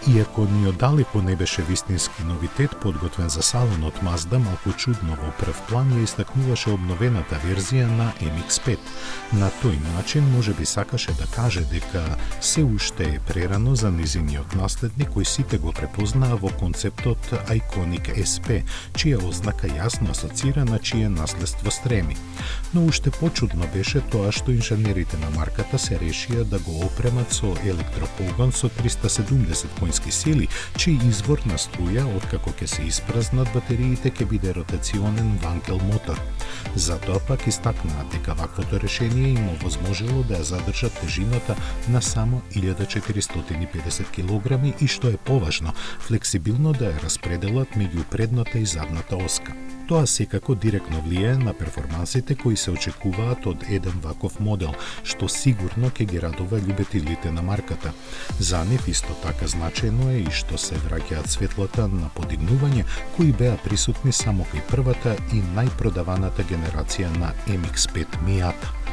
Иако ни оддалеку не беше вистински новитет, подготвен за салонот Mazda, малку чудно во прв план ја истакнуваше обновената верзија на MX-5. На тој начин можеби сакаше да каже дека се уште е прерано за низиниот наследник кој сите го препознаа во концептот Iconic SP, чија ознака јасно асоцира на чие наследство стреми. Но уште почудно беше тоа што инженерите на марката се решија да го опремат со електропогон со 370 конски сили, чиј извор на струја, откако ќе се испразнат батериите, ќе биде ротационен ванкел мотор. Затоа пак истакнаа дека ваквото решение им овозможило да ја задржат тежината на само 1450 кг и, што е поважно, флексибилно да ја распределат меѓу предната и задната оска. Тоа секако директно влијае на перформансите кои се очекуваат од еден ваков модел, што сигурно ќе ги радува љубителите на марката. За нив исто така значајно е и што се враќаат светлата на подигнување кои беа присутни само кај првата и најпродаваната генерација на MX-5 Miata.